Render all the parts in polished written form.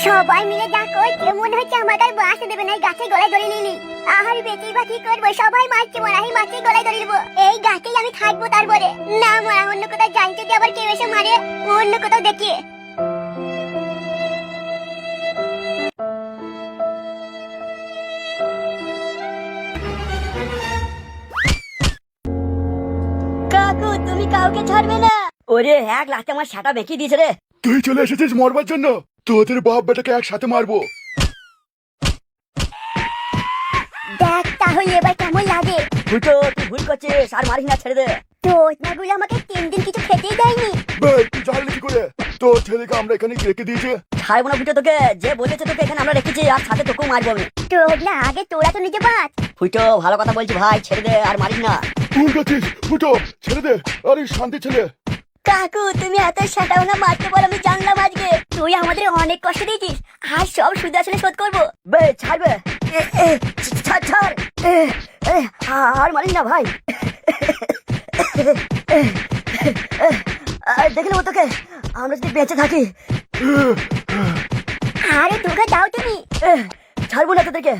সবাই মিলে যা করছে মনে হচ্ছে আমাকে আর বাঁচতে দেবে না, এই গাছে গলায় ধরে নিলি। আর বেঁচে বা কি করবো, সবাই মারছে মরা, এই মাছেই গলায় ধরে নেবো, এই গাছেই আমি থাকবো। তারপরে না মরা, অন্য কোথাও যাই, যদি আবার কেউ এসে মারে অন্য কোথাও দেখি। কাকু তুমি কাউকে ছাড়বে না? ওরে এক লাখে আমার সাটা বেঁকিয়ে দিয়েছে রে। তুই চলে এসেছিস মরবার জন্য, তোদের বাপ বেটাকে একসাথে মারবো। দেখ তাহলে এবার কেমন লাগে। ফুটো তুই ভুল করছিস, আর মারিস না, ছেড়ে দে। তোতনাগুলো আমাকে 3 দিন কিছু খেতেই দেয়নি। ভাই তুই জানলি কি করে তোর ছেলেকে আমরা এখানে রেখে দিয়েছে? ছাড়বো না ফুটো তোকে, যে বলেছে তোকে এখানে আমরা রেখেছি, আর সাথে তোকেও মারবো আমি। তোতনা আগে তোরা তো নিজে বাঁচ। ফুটো ভালো কথা বলছি ভাই, ছেড়ে দে, আর মারিস না। ভুল করছিস ফুটো, ছেড়ে দে। আরে শান্তি ছেলে। কাকু তুমি এত সাটাওনা মারতে পারো আমি জানলাম আজকে। তুই আমাদের অনেক কষ্ট দিয়েছিস, আর সব সুদ আসলে শোধ করবো। বে ছাড়বে, ছাড় ছাড়, আর মারিস না ভাই। দেখে নেবো তোকে আমরা যদি বেঁচে থাকি। আরে ধোকা দাও তুমি। ছাড়বো না তোদেরকে।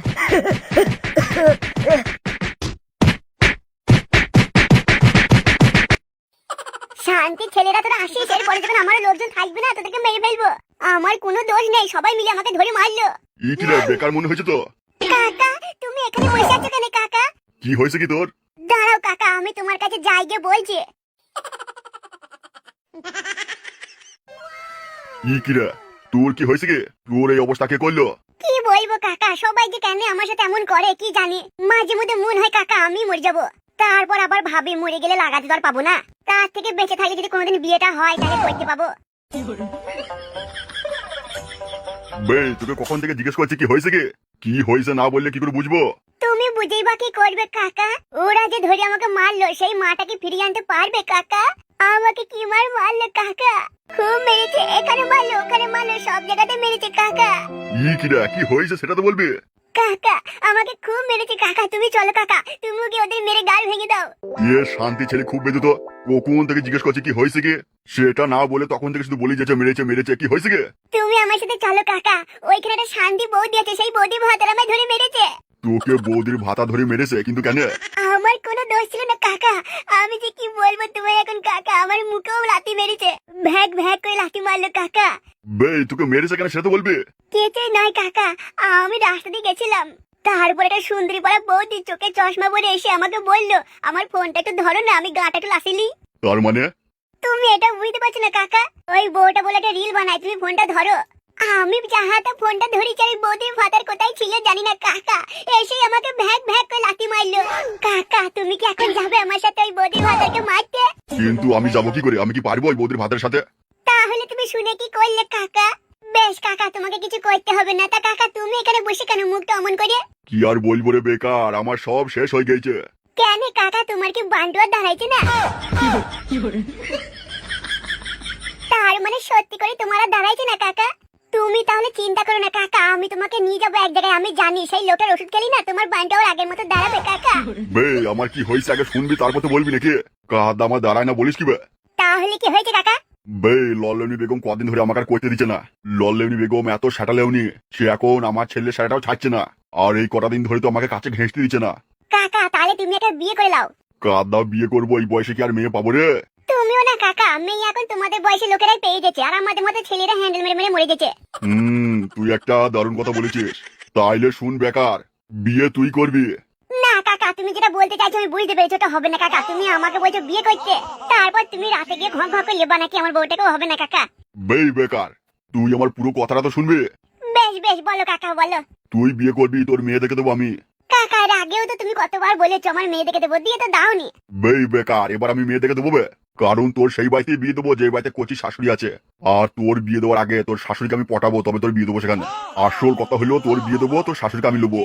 শান্তি ছেলেরা তোরা আসিস, এরপরে যখন আমার লোকজন থাকবে না তোদেরকে মেরে ফেলবো। আমার কোনো দোষ নেই, সবাই মিলে আমাকে ধরে মারলো। কি রে বেকার মনে হয়েছে তো? কাকা তুমি এখানে বসে আছো কেন কাকা? কি হয়েছে কি তোর? দাঁড়াও কাকা, আমি তোমার কাছে যাই গিয়ে বলছি। কি রে তোর কি হয়েছে কি? তোর এই অবস্থা কে করলো? কি বলবো কাকা, সবাই যে কেন আমার সাথে এমন করে কি জানি। মাঝে মধ্যে মন হয় কাকা আমি মরে যাবো, তারপর আবার ভাবি মরে গেলে লাগাতে তো আর পাবো না, তার থেকে বেঁচে থাকলে যদি কোনোদিন বিয়েটা হয় তাহলে করতে পাবো। বে তোকে কখন থেকে জিজ্ঞেস করছি কি হয়েছে কি? কি হয়েছে না বললে কি করে বুঝবো? তুমি বুঝেই বা কি করবে কাকা? ওরা যে ধরে আমাকে মারলো সেই মাটাকে ফিরিয়ে আনতে পারবে কাকা? আমাকে কি মারলো কাকা? খুব মেরেছে, এখানে মারলো ওখানে মারলো, সব জায়গাতে মেরেছে কাকা। কি রে কি হয়েছে সেটা তো বলবি। কাকা আমাকে খুব মেরেছে কাকা, তুমি চলো কাকা, তুমি ওকে ওদের মেরে গাল ভেঙে দাও। শান্তি ছেলে খুব বেদু তো, কখন থেকে জিজ্ঞেস করছি কি হয়েছে কি, সেটা না বলে তখন থেকে শুধু বলি যাচ্ছে মেরেছে মেরেছে, কি হয়েছে কি? তুমি আমার সাথে চলো কাকা, ওইখানে একটা শান্তি বৌদি আছে, সেই বৌদি ভাতার আমায় ধরে মেরেছে। তোকে বৌদির ভাতা ধরে মেরেছে, কিন্তু কেন? আমার কোনো দোষ ছিল না কাকা, আমি যে কি বলবো তোমায় এখন কাকা, আমার মুখেও লাথি মেরেছে, ভ্যাগ ভ্যাগ করে লাথি মারলো কাকা। বে তোকে মেরেছে কেন সেটা তো বলবি। কেটে নয় কাকা, আমি রাস্তা দিয়ে গেছিলাম, তারপর একটা সুন্দরী পাড়া বৌদি চোখে চশমা পরে এসে আমাকে বললো আমার ফোনটা একটু ধরো না, আমি গাটা একটু লাসিলি। তার মানে? তুমি এটা বুঝতে পারছো না কাকা, ওই বউটা বলে একটা রিল বানায়, তুমি ফোনটা ধরো। আমি যাহাতে ফোনটা ধরেছি, আর বৌদির ফাদার কোথায় ছিল জানি না কাকা, এসে আমাকে ভ্যাগ ভ্যাগ করে লাথি মারলো। কাকা তুমি কি এখন যাবে আমার সাথে ওই বৌদির ফাদারকে মারতে? কিন্তু আমি যাবো কি করে, আমি কি পারবো ওই বৌদির ভাতের সাথে? তাহলে তুমি শুনে কি করলে কাকা? বেশ কাকা তোমাকে কিছু করতে হবে না। তা কাকা তুমি এখানে বসে কেন মুখটা অমন করে? কি আর বলবো রে বেকার, আমার সব শেষ হয়ে গেছে। কেন কাকা তোমার কি বান্ডুয়ার দাঁড়াইছে না? তার মানে সত্যি করে তোমার আর দাঁড়াইছে না কাকা? তুমি তাহলে চিন্তা করো না কাকা, আমি তোমাকে নিয়ে যাবো এক জায়গায়, আমি জানি সেই লোকটার ওষুধ খেলি না তোমার বান্ডুয়ার আগের মতো দাঁড়াবে কাকা। বে আমার কি হয়েছে আগে শুনবি তারপর তো বলবি নাকি? কাদ আমার দাঁড়ায় না বলিস কি বে? তাহলে কি হয়েছে কাকা? বে লল্লেবনি বেগম কদিন ধরে আমাকে আর করতে দিচ্ছে না। লল্লেবনি বেগম এত সাটালেওনি, সে এখন আমার ছেলের সাটাটাও ছাড়ছে না, আর এই কটা দিন ধরে তো আমাকে কাছে ঘেঁষতে দিচ্ছে না। কাকা তাহলে তুমি একটা বিয়ে করে নাও। কাদা বিয়ে করবো এই বয়সে কি আর মেয়ে পাবো রে? তুমিও না কাকা, মেয়ে এখন তোমাদের বয়সী লোকেরাই পেয়ে গেছে, আর আমাদের মতো ছেলেরা হ্যান্ডেল মেরে মেরে মরে গেছে। তুই একটা দারুণ কথা বলেছিস। তাইলে শুন বেকার, বিয়ে তুই করবি? না কাকা তুমি যেটা বলতে চাইছো আমি বুঝতে পেরেছি, ওটা হবে না কাকা। তুমি আমাকে বলছো বিয়ে করতে, তারপর তুমি রাতে গিয়ে ঘক ঘক করে লেবা নাকি আমার বউটাকেও হবে না কাকা। বেই বেকার, তুই আমার পুরো কথাটা তো শুনবি। বেশ বেশ বলো কাকা বলো। তুই বিয়ে করবি, তোর মেয়ে দেখে দেবো আমি। কাকা এর আগেও তো তুমি কতবার বলেছো আমার মেয়ে দেখে দেবো, দিয়ে তো দাওনি। বেই বেকার, এবার আমি মেয়ে দেখে দেবো বে। কারণ তোর সেই বাড়িতেই বিয়ে দেবো যে বাড়িতে কচি শাশুড়ি আছে, আর তোর বিয়ে দেওয়ার আগে তোর শাশুড়িকে আমি পটাবো, তবে তোর বিয়ে দেবো সেখানে। আসল কথা হলো তোর বিয়ে দেবো, তোর শাশুড়িকে আমি নেবো।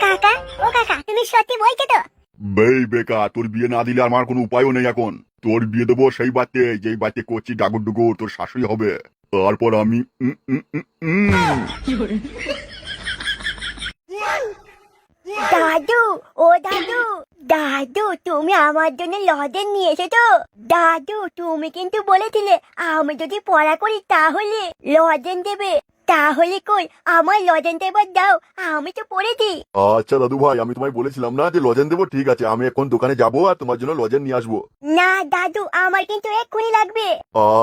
কাকা ও কাকা তুমি সত্যি বলছো তো? বেই বেকার, তোর বিয়ে না দিলে আমার কোনো উপায়ও নেই এখন। তোর বিয়ে দেবো সেই বাড়িতে যেই বাড়িতে কচি ডাগুর ডুগুর তোর শাশুড়ি হবে, তারপর আমি দাদু, ও দাদু, দাদু তুমি আমার জন্য লজেন নিয়ে এসেছো? দাদু তুমি কিন্তু বলেছিলে আমি যদি পড়া করি তাহলে লজেন দেবে, তাহলে কই আমার লজেনটা এবার দাও, আমি তো পড়েছি। আচ্ছা দাদু ভাই, আমি তোমায় বলেছিলাম না যে লজেন দেবো? ঠিক আছে, আমি এখন দোকানে যাবো আর তোমার জন্য লজেন নিয়ে আসবো। না দাদু, আমার কিন্তু এক্ষুনি লাগবে।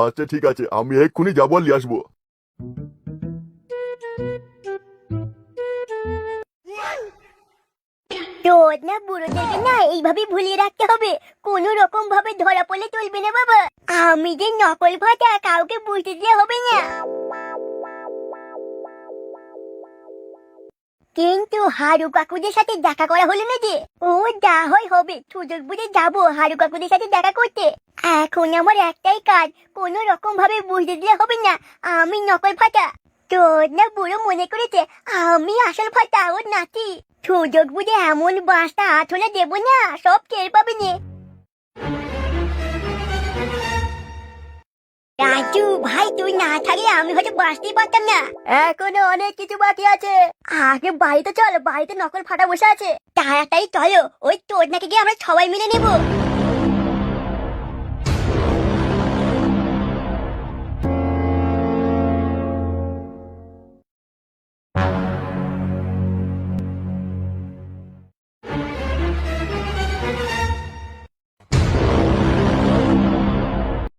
আচ্ছা ঠিক আছে, আমি এক্ষুনি যাবো আর নিয়ে আসবো। তোর না বুড়োদেরকে না এইভাবেই ভুলিয়ে রাখতে হবে, কোনো রকম ভাবে ধরা পড়লে চলবে না বাবা। আমি যে নকল ভাতা কাউকে বুঝতে দিলে হবে না। কিন্তু হারু কাকুদের সাথে দেখা করা হলো না যে। ও যা হয় হবে, সুযোগ বুঝে যাবো হারু কাকুদের সাথে দেখা করতে। এখন আমার একটাই কাজ, কোনো রকম ভাবে বুঝতে দিলে হবে না আমি নকল ফাটা। তোর না বুড়ো মনে করেছে আমি আসল ফাটা, ওর নাতি। সুযোগ বুঝে এমন বাঁশটা আঠলে দেবো না, সব টের পাবে নে। রাজু ভাই, তুই না থাকলে আমি হয়তো বাঁচতেই পারতাম না। এখনো অনেক কিছু বাকি আছে, আগে বাড়িতে চল, বাড়িতে নকল ফাটা বসে আছে। তাড়াতাড়ি চলো, ওই তোর নাকি গিয়ে আমরা সবাই মিলে নেবো।